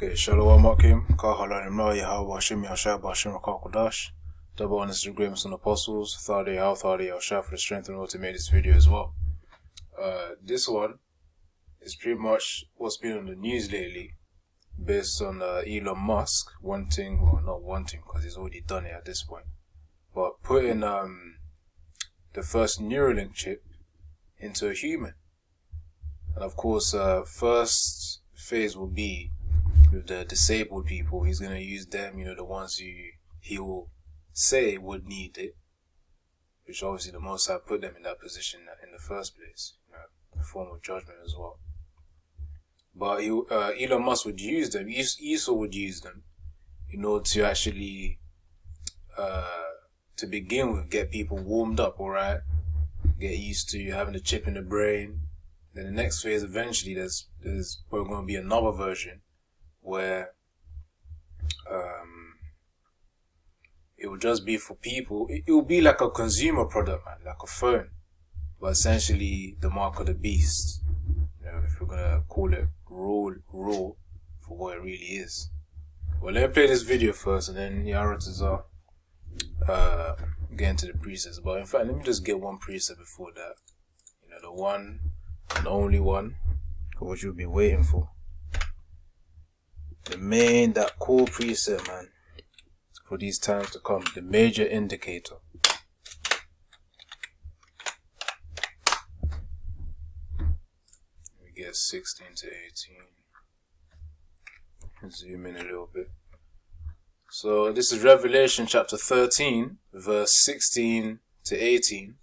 Okay, Shalom Akim, Kahalan Maya Hawashim Yashab Bashim Kakodash, double honest agreements on apostles, Thadi Al Thadi Al Shah for the strength and all to make this video as well. This one is pretty much what's been on the news lately, based on Elon Musk wanting, well not wanting because he's already done it at this point, but putting the first Neuralink chip into a human. And of course, first phase will be with the disabled people. He's going to use them, you know, the ones who he will say would need it, which obviously the Most High put them in that position in the first place, you know, a form of judgment as well. But Elon Musk would use them, Esau would use them in order to actually, to begin with, get people warmed up, alright? Get used to having a chip in the brain. Then the next phase, eventually, there's probably going to be another version where it will just be for people. It will be like a consumer product, man, like a phone, but essentially the mark of the beast. You know, if we're gonna call it raw for what it really is. Well, let me play this video first, and then the orators are get into the precepts. But in fact, let me just get one precept before that. You know, the one and only one, for what you'll be waiting for. That core precept, man, for these times to come, the major indicator. We get 16 to 18. Zoom in a little bit. So this is Revelation chapter 13, verse 16 to 18.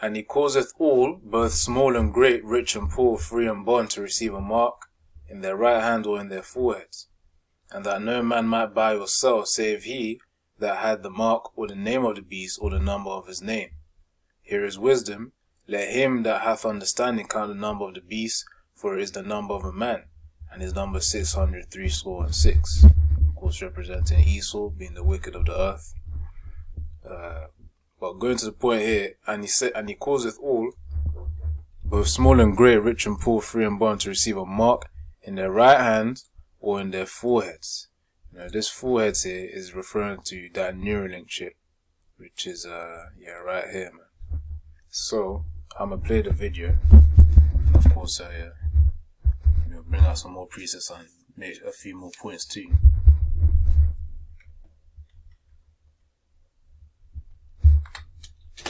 And he causeth all, both small and great, rich and poor, free and bond, to receive a mark in their right hand or in their foreheads, and that no man might buy or sell, save he that had the mark or the name of the beast or the number of his name. Here is wisdom. Let him that hath understanding count the number of the beast, for it is the number of a man, and his number 666. Of course, representing Esau, being the wicked of the earth. But going to the point here, and he causeth all, both small and great, rich and poor, free and bond, to receive a mark in their right hand or in their foreheads. You know, this foreheads here is referring to that Neuralink chip, which is right here, man. So I'm gonna play the video, and of course bring out some more presets and make a few more points too.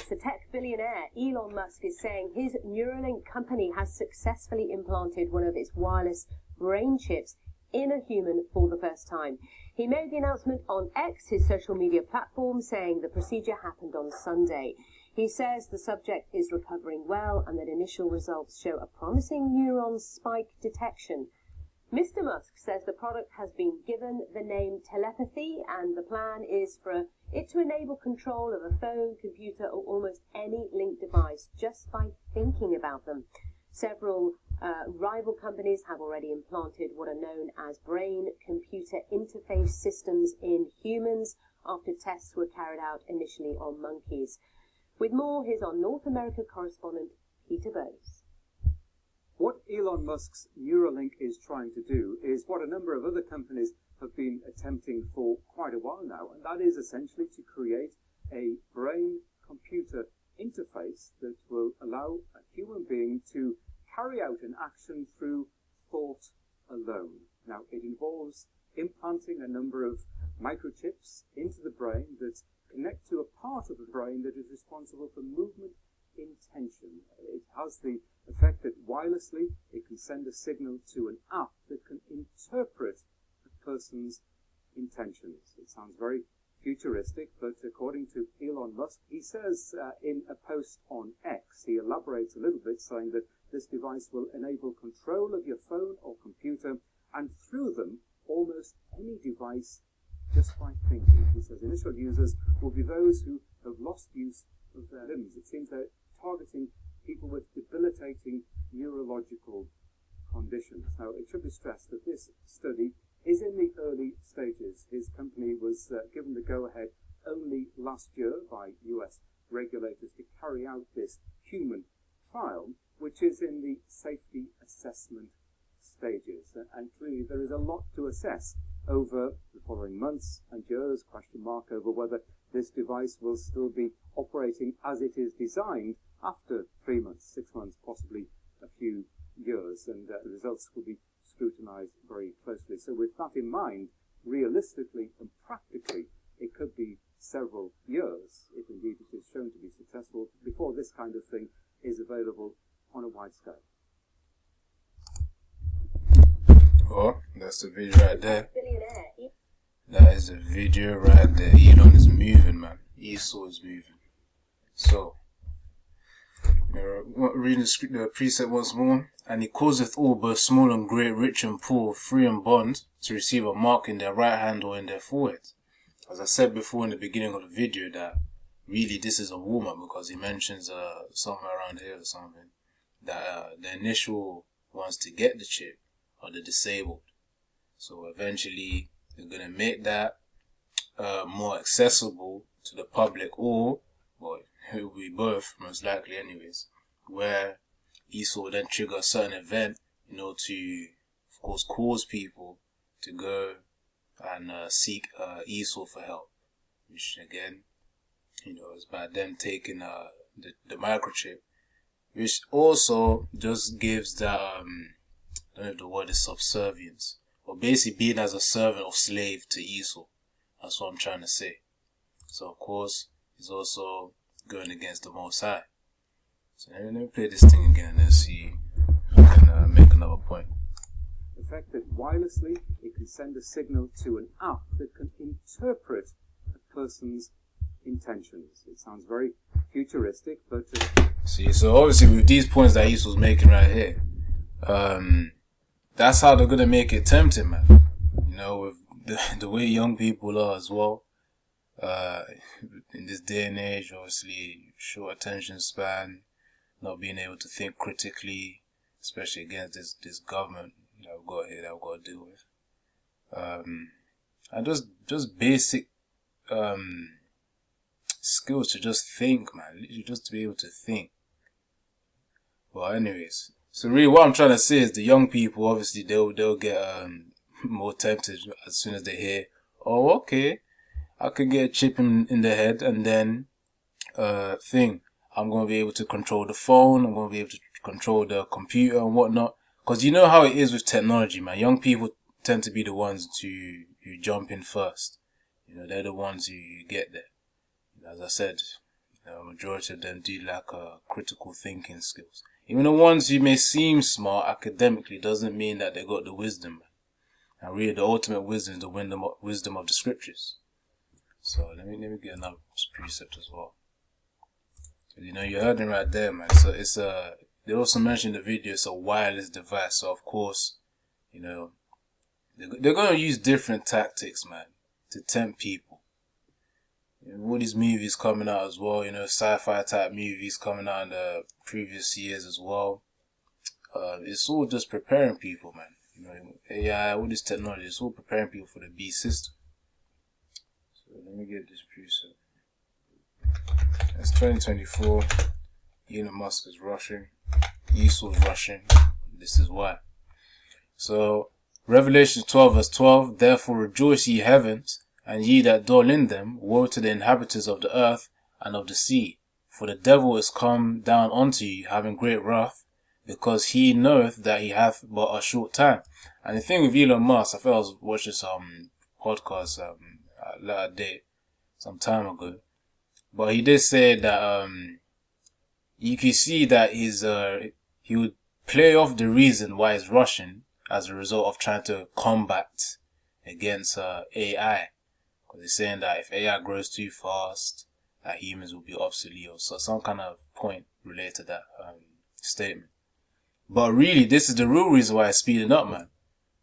The tech billionaire Elon Musk is saying his Neuralink company has successfully implanted one of its wireless brain chips in a human for the first time. He made the announcement on X, his social media platform, saying the procedure happened on Sunday. He says the subject is recovering well and that initial results show a promising neuron spike detection. Mr. Musk says the product has been given the name telepathy, and the plan is for it to enable control of a phone, computer, or almost any linked device just by thinking about them. Several rival companies have already implanted what are known as brain-computer interface systems in humans after tests were carried out initially on monkeys. With more, here's our North America correspondent, Peter Bowes. What Elon Musk's Neuralink is trying to do is what a number of other companies have been attempting for quite a while now, and that is essentially to create a brain-computer interface that will allow a human being to carry out an action through thought alone. Now, it involves implanting a number of microchips into the brain that connect to a part of the brain that is responsible for movement intention. It has the effect that wirelessly it can send a signal to an app that can interpret a person's intentions. It sounds very futuristic, but according to Elon Musk, he says in a post on X, he elaborates a little bit, saying that this device will enable control of your phone or computer, and through them almost any device just by thinking. He says initial users will be those who have lost use of their limbs. It seems they're targeting people with debilitating neurological conditions. Now, it should be stressed that this study is in the early stages. His company was given the go-ahead only last year by US regulators to carry out this human trial, which is in the safety assessment stages, and clearly there is a lot to assess over the following months and years, question mark over whether this device will still be operating as it is designed after 3 months, 6 months, possibly a few years, and the results will be scrutinized very closely. So with that in mind, realistically and practically, it could be several years, if indeed it is shown to be successful, before this kind of thing is available on a wide scale. Oh, that's the video right there. That is a video right there. Elon is moving, man. Esau is moving. So, reading the precept once more. And he causeth all, both small and great, rich and poor, free and bond, to receive a mark in their right hand or in their forehead. As I said before in the beginning of the video, that really this is a warm-up, because he mentions somewhere around here or something that the initial ones to get the chip are the disabled. So eventually they're going to make that more accessible to the public, or, well, it will be both, most likely anyways, where Esau will then trigger a certain event, you know, to, of course, cause people to go and seek Esau for help, which again, you know, is by them taking the microchip, which also just gives that, I don't know if the word is subservience, or basically being as a servant or slave to Esau. That's what I'm trying to say. So of course, he's also going against the Most High. So let me play this thing again and see if I can make another point. The fact that wirelessly it can send a signal to an app that can interpret a person's intentions. It sounds very futuristic, but... See, so obviously with these points that Esau's making right here, that's how they're going to make it tempting, man. You know, with the way young people are as well. In this day and age, obviously, short attention span, not being able to think critically, especially against this government that we've got here, that we've got to deal with. And just basic skills to just think, man. Literally just to be able to think. Well, anyways, so really what I'm trying to say is the young people, obviously, they'll get more tempted as soon as they hear, oh, okay, I could get a chip in the head, and then I'm going to be able to control the phone, I'm going to be able to control the computer and whatnot. Because you know how it is with technology, man. Young people tend to be the ones who jump in first. You know, they're the ones who get there. As I said, the majority of them do lack critical thinking skills. Even the ones who may seem smart academically doesn't mean that they got the wisdom, man. And really, the ultimate wisdom is the wisdom of the scriptures. So let me get another precept as well. You know, you heard it right there, man. So it's they also mentioned in the video it's a wireless device. So of course, you know, they're going to use different tactics, man, to tempt people. You know, all these movies coming out as well, you know, sci-fi type movies coming out in the previous years as well. It's all just preparing people, man. You know, AI, all this technology, it's all preparing people for the beast system. So let me get this precept. It's 2024. Elon Musk is rushing. Esau's rushing. This is why. So, Revelation 12 verse 12. Therefore rejoice ye heavens, and ye that dwell in them. Woe to the inhabitants of the earth and of the sea. For the devil is come down unto you, having great wrath, because he knoweth that he hath but a short time. And the thing with Elon Musk, I felt I was watching some podcast at a later date, some time ago. But he did say that you can see that he would play off the reason why he's rushing as a result of trying to combat against AI. Because he's saying that if AI grows too fast, that humans will be obsolete, or so some kind of point related to that statement. But really, this is the real reason why it's speeding up, man.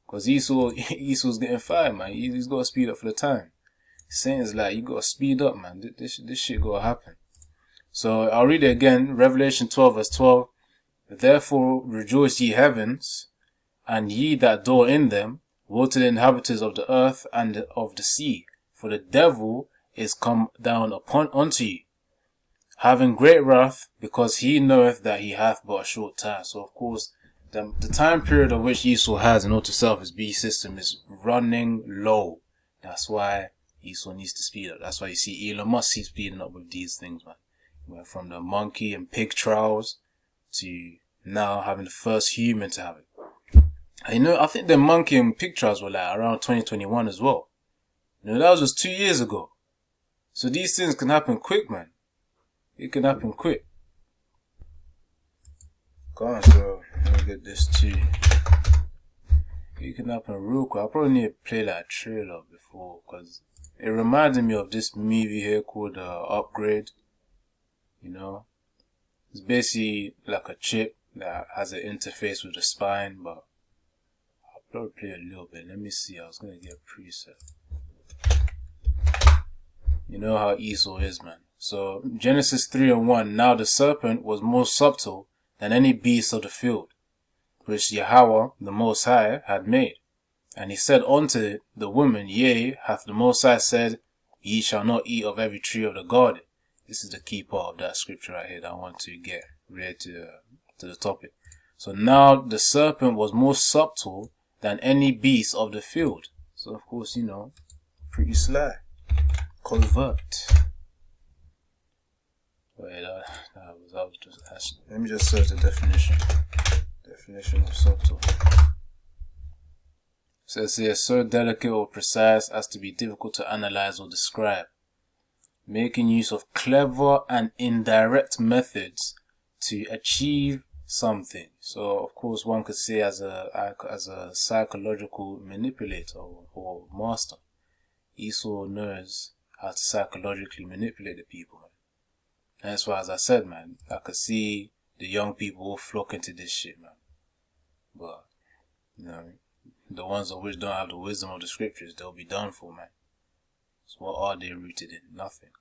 Because Esau's getting fired, man. He's got to speed up for the time. He's saying it's like, you got to speed up, man. This shit got to happen. So I'll read it again. Revelation 12 verse 12. Therefore rejoice ye heavens, and ye that dwell in them. Woe to the inhabitants of the earth and of the sea. For the devil is come down unto you, having great wrath, because he knoweth that he hath but a short time. So of course, the time period of which Esau has in order to set up his beast system is running low. That's why Esau needs to speed up. That's why you see Elon Musk keep speeding up with these things, man. He went from the monkey and pig trials to now having the first human to have it. And you know, I think the monkey and pig trials were like around 2021 as well. You know, that was just 2 years ago. So these things can happen quick, man. It can happen quick. Go on, so let me get this too. It can happen real quick. I probably need to play like a trailer before, because it reminded me of this movie here called Upgrade. You know, it's basically like a chip that has an interface with the spine, but I'll probably play a little bit. Let me see. I was gonna get a preset. You know how Esau is, man. So Genesis 3:1. Now the serpent was more subtle than any beast of the field, which Yahweh, the Most High, had made. And he said unto the woman, Yea, hath the Most High said, Ye shall not eat of every tree of the garden. This is the key part of that scripture right here that I want to get related to the topic. So now the serpent was more subtle than any beast of the field. So of course, you know, pretty sly. Covert. Wait, that was just asking. Let me just search the definition. Definition of subtle. It says here, so delicate or precise as to be difficult to analyze or describe. Making use of clever and indirect methods to achieve something. So, of course, one could say as a psychological manipulator or master. Esau knows how to psychologically manipulate the people. And that's why, as I said, man, I could see the young people all flocking to this shit, man. But, you know, the ones of which don't have the wisdom of the scriptures, they'll be done for, man. So what are they rooted in? Nothing.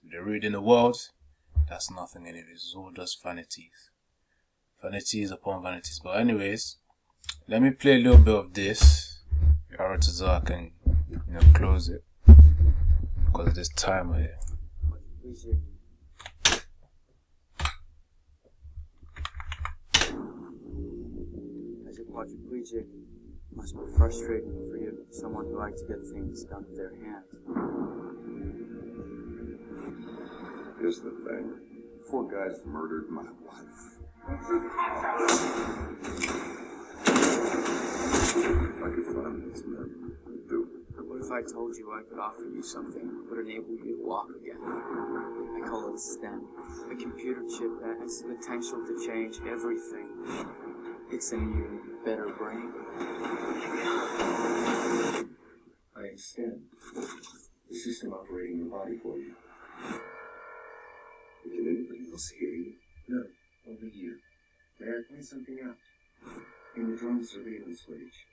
If they're rooted in the world, that's nothing anyway. It's all just vanities. Vanities upon vanities. But anyways, let me play a little bit of this. Aratazar can, you know, close it. Because of this timer here. As a quadriplegic, it must be frustrating for you, someone who likes to get things done with their hands. Here's the thing. 4 guys murdered my wife. If I could find these men, I'd do it. But what if I told you I could offer you something that would enable you to walk again? I call it STEM, a computer chip that has the potential to change everything. It's a new, better brain. I understand. The system operating your body for you. But can anybody else hear you? No, only you. May I point something out? In the drone surveillance footage.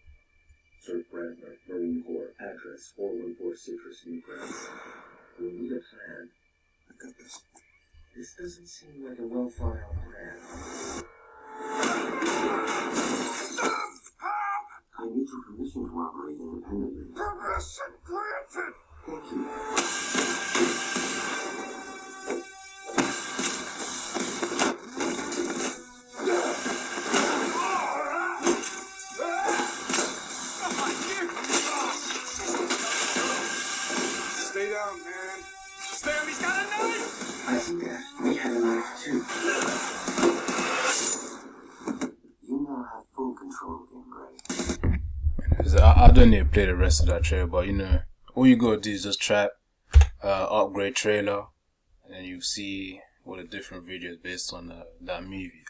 Sir Bradner, Marine Corps, address 414 Citrus, Newgrass. We'll need a plan. I've got this. This doesn't seem like a well-thought-out plan. I need your permission to operate independently. Permission granted! Thank you. Stay down, man. Stanley's got a knife! I think that we had a knife too. You now have full control again, Gray. I don't need to play the rest of that trailer, but you know, all you gotta do is just trap Upgrade trailer, and then you see all the different videos based on that movie.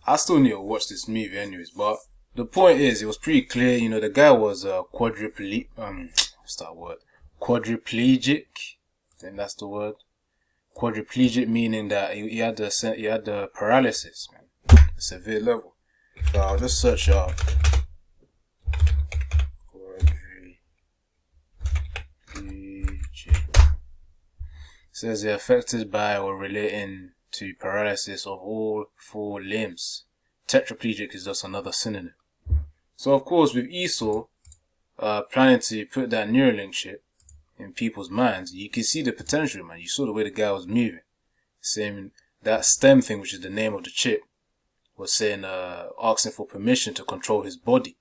I still need to watch this movie anyways, but the point is, it was pretty clear, you know, the guy was quadriplegic, what's that word? Quadriplegic, I think that's the word. Quadriplegic meaning that he had the paralysis, man, a severe level. So I'll just search up. Says they're affected by or relating to paralysis of all 4 limbs. Tetraplegic is just another synonym. So of course with Esau planning to put that Neuralink chip in people's minds, you can see the potential, man. You saw the way the guy was moving. Same that STEM thing, which is the name of the chip, was saying, asking for permission to control his body.